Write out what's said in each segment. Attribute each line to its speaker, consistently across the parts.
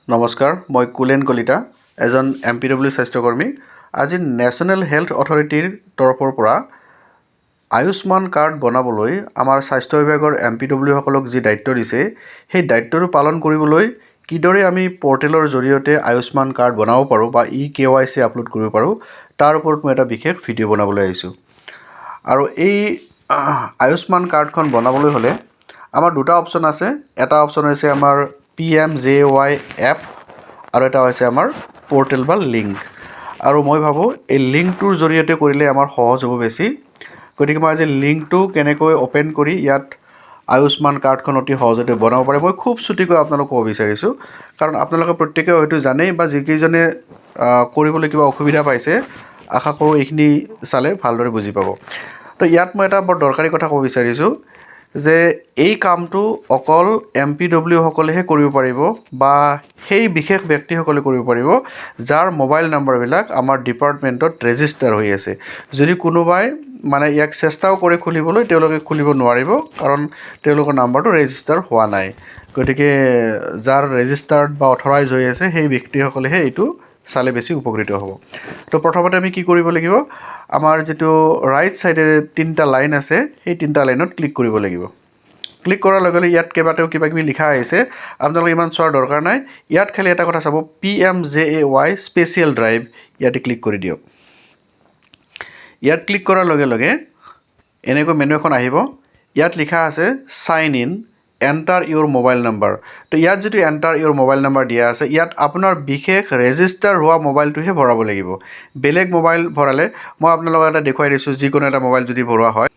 Speaker 1: নমস্কাৰ মই কুলেন কলিতা এজন MPW স্বাস্থ্যকৰ্মী আজি নেশ্যনেল হেল্থ অথৰিটিৰ তৰফৰ পৰা আয়ুষ্মান কাৰ্ড বনাবলৈ আমাৰ স্বাস্থ্য বিভাগৰ MPW সকলক যি দায়িত্ব দিছে সেই দায়িত্বটো পালন কৰিবলৈ কিদৰে আমি পৰ্টেলৰ জৰিয়তে আয়ুষ্মান কাৰ্ড বনাব পাৰোঁ বা KYC আপলোড কৰিব পাৰোঁ তাৰ ওপৰত মই এটা বিশেষ ভিডিঅ' বনাবলৈ আহিছোঁ আৰু এই আয়ুষ্মান কাৰ্ডখন বনাবলৈ হ'লে আমাৰ দুটা অপচন আছে এটা অপচন হৈছে আমাৰ PMJY এপ আৰু এটা হৈছে আমাৰ পৰ্টেল বা লিংক আৰু মই ভাবোঁ এই লিংকটোৰ জৰিয়তে কৰিলে আমাৰ সহজ হ'ব বেছি গতিকে মই আজি লিংকটো কেনেকৈ ওপেন কৰি ইয়াত আয়ুষ্মান কাৰ্ডখন অতি সহজতে বনাব পাৰে মই খুব ছুটিকৈ আপোনালোকক ক'ব বিচাৰিছোঁ কাৰণ আপোনালোকে প্ৰত্যেকে হয়তো জানেই বা যিকেইজনে কৰিবলৈ কিবা অসুবিধা পাইছে আশা কৰোঁ এইখিনি চালে ভালদৰে বুজি পাব তো ইয়াত মই এটা বৰ দৰকাৰী কথা ক'ব বিচাৰিছোঁ যে এই কামটো অকল MPW সকলেহে কৰিব পাৰিব বা সেই বিশেষ ব্যক্তিসকলে কৰিব পাৰিব যাৰ মোবাইল নম্বৰবিলাক আমাৰ ডিপাৰ্টমেণ্টত ৰেজিষ্টাৰ হৈ আছে যদি কোনোবাই মানে ইয়াক চেষ্টাও কৰি খুলিবলৈ তেওঁলোকে খুলিব নোৱাৰিব কাৰণ তেওঁলোকৰ নাম্বাৰটো ৰেজিষ্টাৰ হোৱা নাই গতিকে যাৰ ৰেজিষ্টাৰ্ড বা অথৰাইজ হৈ আছে সেই ব্যক্তিসকলেহে এইটো চালে বেছি উপকৃত হ'ব তো প্ৰথমতে আমি কি কৰিব লাগিব আমাৰ যেটো ৰাইট সাইডে তিনটা লাইন আছে সেই তিনটা লাইনত ক্লিক কৰিব লাগিব ক্লিক কৰাৰ লগে লগে ইয়াত কেইবাটাও কিবা কিবি লিখা আছে আপোনালোকে ইমান চোৱাৰ দৰকাৰ নাই ইয়াত খালি এটা কথা চাব PMJAY স্পেচিয়েল ড্ৰাইভ ইয়াতে ক্লিক কৰি দিয়ক ইয়াত ক্লিক কৰাৰ লগে লগে এনেকৈ মেনু এখন আহিব ইয়াত লিখা আছে sign in enter your mobile number তো ইয়াত যেটো এন্টাৰ ইউৰ মোবাইল নাম্বাৰ দিয়া আছে ইয়াত আপোনাৰ বিশেষ ৰেজিষ্টাৰ হোৱা মোবাইলটোহে ভৰাব লাগিব বেলেগ মোবাইল ভৰালে মই আপোনালোকক এটা দেখুৱাই দিছোঁ যিকোনো এটা মোবাইল যদি ভৰোৱা হয়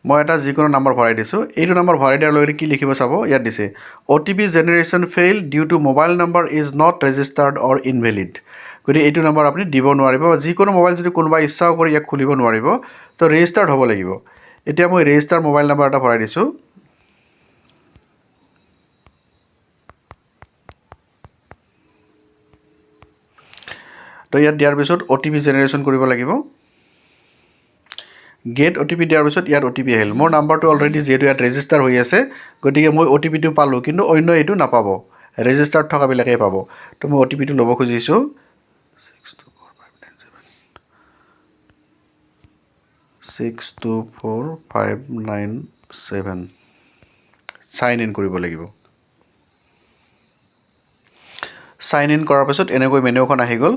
Speaker 1: মই এটা যিকোনো নাম্বাৰ ভৰাই দিছোঁ এইটো নাম্বাৰ ভৰাই দিয়াৰ লগে লগে কি লিখিব চাব ইয়াত দিছে OTP generation fail due to mobile number is not registered or invalid গতিকে এইটো নাম্বাৰ আপুনি দিব নোৱাৰিব যিকোনো মোবাইল যদি কোনোবা ইচ্ছাও কৰি ইয়াক খুলিব নোৱাৰিব তো ৰেজিষ্টাৰ্ড হ'ব লাগিব এতিয়া মই ৰেজিষ্টাৰ মোবাইল নাম্বাৰ এটা ভৰাই দিছোঁ তো ইয়াত দিয়াৰ পিছত OTP জেনাৰেশ্যন কৰিব লাগিব গেট OTP দিয়াৰ পিছত ইয়াত OTP আহিল মোৰ নাম্বাৰটো অলৰেডি যেহেতু ইয়াত ৰেজিষ্টাৰ হৈ আছে গতিকে মই OTPটো পালোঁ কিন্তু অন্য এইটো নাপাব ৰেজিষ্টাৰ্ড থকাবিলাকেই পাব তো মই OTPটো ল'ব খুজিছোঁ 624597 সাইন ইন কৰিব লাগিব সাইন ইন কৰাৰ পিছত এনেকৈ মেনুখন আহি গ'ল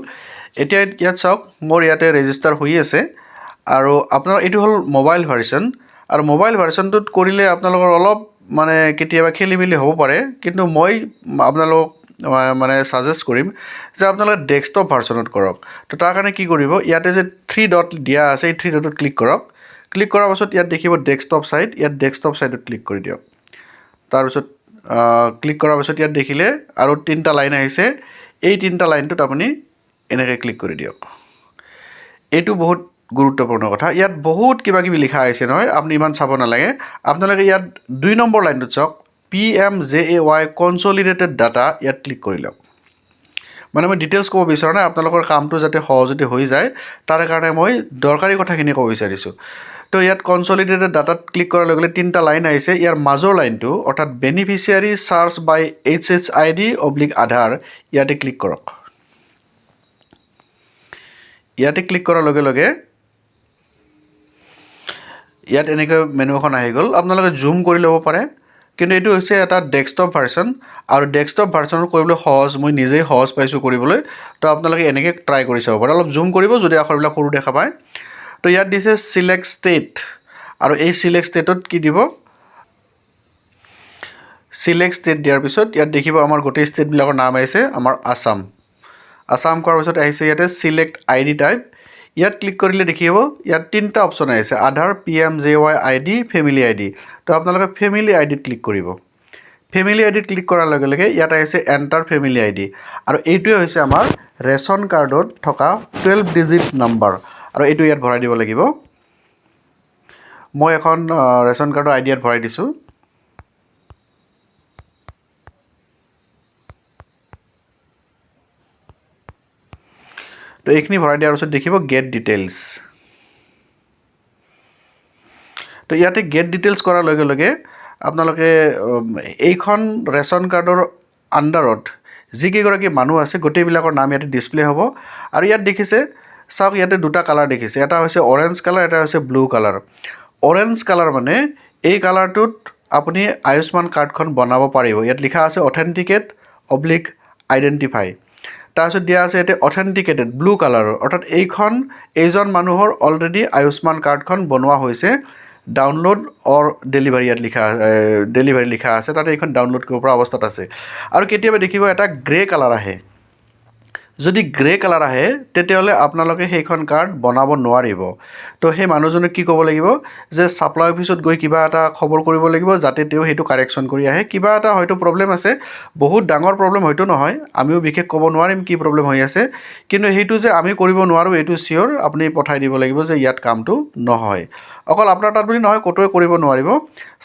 Speaker 1: এতিয়া ইয়াত চাওক মোৰ ইয়াতে ৰেজিষ্টাৰ হৈ আছে আৰু আপোনাৰ এইটো হ'ল মোবাইল ভাৰ্সন আৰু মোবাইল ভাৰ্সনটোত কৰিলে আপোনালোকৰ অলপ মানে কেতিয়াবা খেলিমেলি হ'ব পাৰে কিন্তু মই আপোনালোকক মানে সাজেষ্ট কৰিম যে আপোনালোকে ডেস্কটপ ভাৰ্সনত কৰক তো তাৰ কাৰণে কি কৰিব ইয়াতে যে 3 ডট দিয়া আছে এই 3 ডটত ক্লিক কৰক ক্লিক কৰাৰ পাছত ইয়াত দেখিব ডেস্কটপ সাইট ইয়াত ডেস্কটপ সাইটত ক্লিক কৰি দিয়ক তাৰ পাছত ক্লিক কৰাৰ পাছত ইয়াত দেখিলে আৰু তিনটা লাইন আহিছে এই তিনটা লাইনটোত আপুনি এনেকৈ ক্লিক কৰি দিয়ক এইটো বহুত গুৰুত্বপূৰ্ণ কথা ইয়াত বহুত কিবা কিবি লিখা আছে নহয় আপুনি ইমান চাব নালাগে আপোনালোকে ইয়াত 2 নম্বৰ লাইনটোত চাওক PMJAY কনসলিডেটেড ডাটা ইয়াত ক্লিক কৰি লওক মানে মই ডিটেইলছ ক'ব বিচাৰা নাই আপোনালোকৰ কামটো যাতে সহজতে হৈ যায় তাৰ কাৰণে মই দৰকাৰী কথাখিনি ক'ব বিচাৰিছোঁ তো ইয়াত কনসলিডেটেড ডাটাত ক্লিক কৰাৰ লগে লগে তিনটা লাইন আহিছে ইয়াৰ মাজৰ লাইনটো অৰ্থাৎ বেনিফিচিয়াৰী সাৰ্চ বাই HHID/আধাৰ ইয়াতে ক্লিক কৰক ইয়াতে ক্লিক কৰাৰ লগে লগে ইয়াত এনেকৈ মেনু এখন আহি গ'ল আপোনালোকে জুম কৰি ল'ব পাৰে কিন্তু এইটো হৈছে এটা ডেস্কটপ ভাৰ্সন আৰু ডেস্কটপ ভাৰ্সনত কৰিবলৈ সহজ মই নিজেই সহজ পাইছোঁ কৰিবলৈ তো আপোনালোকে এনেকৈ ট্ৰাই কৰি চাব পাৰে অলপ জুম কৰিব যদি আখৰবিলাক সৰু দেখা পায় তো ইয়াত দিছে সিলেক্ট ষ্টেট আৰু এই সিলেক্ট ষ্টেটত কি দিব সিলেক্ট ষ্টেট দিয়াৰ পিছত ইয়াত দেখিব আমাৰ গোটেই ষ্টেটবিলাকৰ নাম আহিছে আমাৰ আসাম কৰাৰ পিছত আহিছে ইয়াতে সিলেক্ট ID টাইপ ইয়াত ক্লিক কৰিলে দেখিব ইয়াত তিনটা অপচন আহিছে আধাৰ PMJAY ID ফেমিলি ID তো আপোনালোকে ফেমিলি IDত ক্লিক কৰিব ফেমিলি IDত ক্লিক কৰাৰ লগে লগে ইয়াত আহিছে এন্টাৰ ফেমিলি ID আৰু এইটোৱে হৈছে আমাৰ ৰেচন কাৰ্ডত থকা 12 ডিজিট নাম্বাৰ আৰু এইটো ইয়াত ভৰাই দিব লাগিব মই এখন ৰেচন কাৰ্ডৰ ID ইয়াত ভৰাই দিছোঁ তো এইখিনি ভৰাই দিয়াৰ পিছত দেখিব গেট ডিটেইলছ তো ইয়াতে গেট ডিটেইলছ কৰাৰ লগে লগে আপোনালোকে এইখন ৰেচন কাৰ্ডৰ আণ্ডাৰত যিকেইগৰাকী মানুহ আছে গোটেইবিলাকৰ নাম ইয়াতে ডিছপ্লে হ'ব আৰু ইয়াত দেখিছে চাওক ইয়াতে দুটা কালাৰ দেখিছে এটা হৈছে অৰেঞ্জ কালাৰ এটা হৈছে ব্লু কালাৰ অৰেঞ্জ কালাৰ মানে এই কালাৰটোত আপুনি আয়ুষ্মান কাৰ্ডখন বনাব পাৰিব ইয়াত লিখা আছে অথেণ্টিকেট/আইডেণ্টিফাই তাৰপিছত দিয়া আছে ইয়াতে অথেণ্টিকেটেড ব্লু কালাৰৰ অৰ্থাৎ এইজন মানুহৰ অলৰেডি আয়ুষ্মান কাৰ্ডখন বনোৱা হৈছে ডাউনলোড অৰ ডেলিভাৰী ইয়াত ডেলিভাৰী লিখা আছে তাতে এইখন ডাউনলোড কৰিব পৰা অৱস্থাত আছে আৰু কেতিয়াবা দেখিব এটা গ্ৰে কালাৰ আহে যদি গ্ৰে কালাৰ আহে তেতিয়াহ'লে আপোনালোকে সেইখন কাৰ্ড বনাব নোৱাৰিব তো সেই মানুহজনক কি ক'ব লাগিব যে ছাপ্লাই অফিচত গৈ কিবা এটা খবৰ কৰিব লাগিব যাতে তেওঁ সেইটো কাৰেকশ্যন কৰি আহে কিবা এটা হয়তো প্ৰব্লেম আছে বহুত ডাঙৰ প্ৰব্লেম হয়তো নহয় আমিও বিশেষ ক'ব নোৱাৰিম কি প্ৰব্লেম হৈ আছে কিন্তু সেইটো যে আমি কৰিব নোৱাৰোঁ এইটো চিয়'ৰ আপুনি পঠাই দিব লাগিব যে ইয়াত কামটো নহয় অকল আপোনাৰ তাত বুলি নহয় ক'তোৱে কৰিব নোৱাৰিব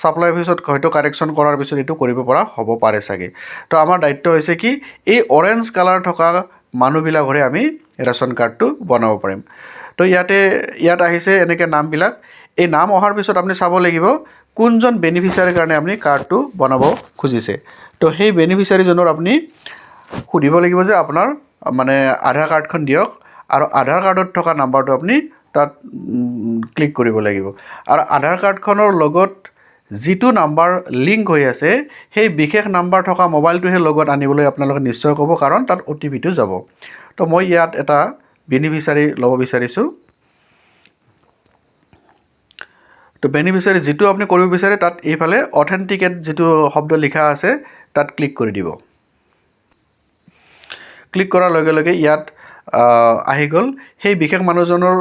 Speaker 1: ছাপ্লাই অফিচত হয়তো কাৰেকশ্যন কৰাৰ পিছত এইটো কৰিব পৰা হ'ব পাৰে চাগে তো আমাৰ দায়িত্ব হৈছে কি এই অৰেঞ্জ কালাৰ থকা মানুহবিলাকৰে আমি ৰেচন কাৰ্ডটো বনাব পাৰিম তো ইয়াত আহিছে এনেকৈ নামবিলাক এই নাম অহাৰ পিছত আপুনি চাব লাগিব কোনজন বেনিফিচিয়াৰীৰ কাৰণে আপুনি কাৰ্ডটো বনাব খুজিছে তো সেই বেনিফিচিয়াৰীজনৰ আপুনি সুধিব লাগিব যে আপোনাৰ মানে আধাৰ কাৰ্ডখন দিয়ক আৰু আধাৰ কাৰ্ডত থকা নাম্বাৰটো আপুনি তাত ক্লিক কৰিব লাগিব আৰু আধাৰ কাৰ্ডখনৰ লগত যিটো নাম্বাৰ লিংক হৈ আছে সেই বিশেষ নাম্বাৰ থকা মোবাইলটোহে লগত আনিবলৈ আপোনালোকে নিশ্চয় ক'ব কাৰণ তাত OTPটো যাব তো মই ইয়াত এটা বেনিফিচিয়াৰী ল'ব বিচাৰিছোঁ তো বেনিফিচিয়াৰী যিটো আপুনি কৰিব বিচাৰে তাত এইফালে অথেণ্টিকেট যিটো শব্দ লিখা আছে তাত ক্লিক কৰি দিব ক্লিক কৰাৰ লগে লগে ইয়াত আহি গ'ল সেই বিশেষ মানুহজনৰ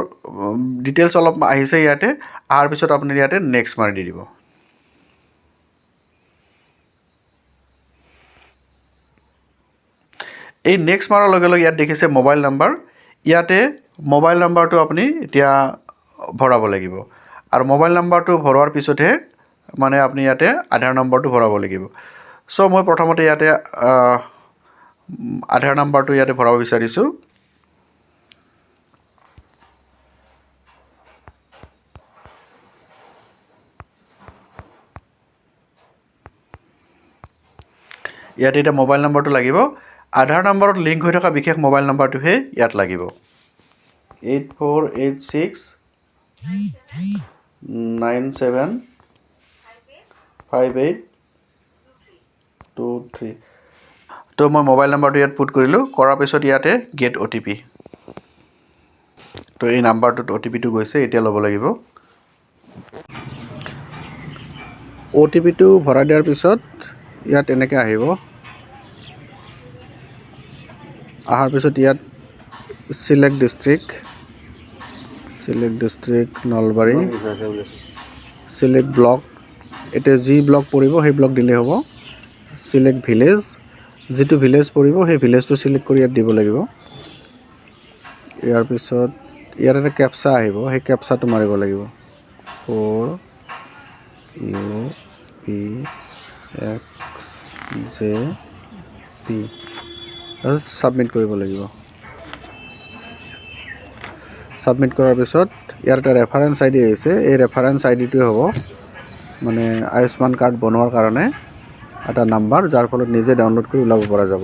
Speaker 1: ডিটেইলছ অলপ আহিছে ইয়াতে অহাৰ পিছত আপুনি ইয়াতে নেক্সট মাৰি দি দিব এই নেক্সট মাৰাৰ লগে লগে ইয়াত দেখিছে মোবাইল নাম্বাৰ ইয়াতে মোবাইল নাম্বাৰটো আপুনি এতিয়া ভৰাব লাগিব আৰু মোবাইল নাম্বাৰটো ভৰোৱাৰ পিছতহে মানে আপুনি ইয়াতে আধাৰ নম্বৰটো ভৰাব লাগিব চ' মই প্ৰথমতে ইয়াতে আধাৰ নাম্বাৰটো ইয়াতে ভৰাব বিচাৰিছোঁ ইয়াতে এতিয়া মোবাইল নাম্বাৰটো লাগিব আধাৰ নাম্বাৰত লিংক হৈ থকা বিশেষ মোবাইল নাম্বাৰটোহে ইয়াত লাগিব 8486975823 তো মই মোবাইল নাম্বাৰটো ইয়াত পুট কৰিলোঁ কৰাৰ পিছত ইয়াতে গেট OTP তো এই নাম্বাৰটোত OTPটো গৈছে এতিয়া ল'ব লাগিব OTPটো ভৰাই দিয়াৰ পিছত ইয়াত এনেকৈ আহিব অহাৰ পিছত ইয়াত select district Nalbari select block এতিয়া যি ব্লক পৰিব সেই ব্লক দিলেই হ'ব চিলেক্ট ভিলেজ যিটো ভিলেজ পৰিব সেই ভিলেজটো চিলেক্ট কৰি ইয়াত দিব লাগিব ইয়াৰ পিছত ইয়াত এটা কেপচা আহিব সেই কেপচাটো মাৰিব লাগিব 4UPXJP সাবমিট কৰিব লাগিব সাবমিট কৰাৰ পিছত ইয়াৰ এটা ৰেফাৰেন্স ID আহিছে এই ৰেফাৰেন্স IDটোৱে হ'ব মানে আয়ুষ্মান কাৰ্ড বনোৱাৰ কাৰণে এটা নাম্বাৰ যাৰ ফলত নিজে ডাউনলোড কৰি ওলাব পৰা যাব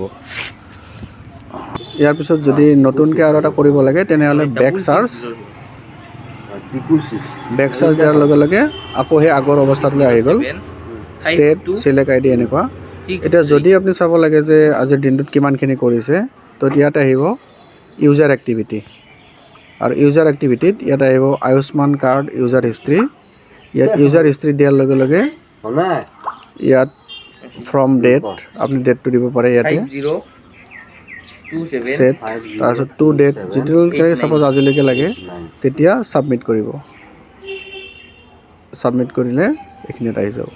Speaker 1: ইয়াৰ পিছত যদি নতুনকৈ আৰু এটা কৰিব লাগে তেনেহ'লে বেক চাৰ্জ দিয়াৰ লগে লগে আকৌ সেই আগৰ অৱস্থাটোলৈ আহি গ'ল ষ্টেট চিলেক্ট ID এনেকুৱা এতিয়া যদি আপুনি চাব লাগে যে আজিৰ দিনটোত কিমানখিনি কৰিছে তো ইয়াত আহিব ইউজাৰ এক্টিভিটি আৰু ইউজাৰ এক্টিভিটিত ইয়াত আহিব আয়ুষ্মান কাৰ্ড ইউজাৰ হিষ্ট্ৰী ইয়াত ইউজাৰ হিষ্ট্ৰী দিয়াৰ লগে লগে ইয়াত ফ্ৰম ডেট আপুনি ডেটটো দিব পাৰে ইয়াতে সেট তাৰপিছত টু ডেট যেতিয়ালৈকে সাপোজ আজিলৈকে লাগে তেতিয়া সাবমিট কৰিব সাবমিট কৰিলে এইখিনিত আহি যাব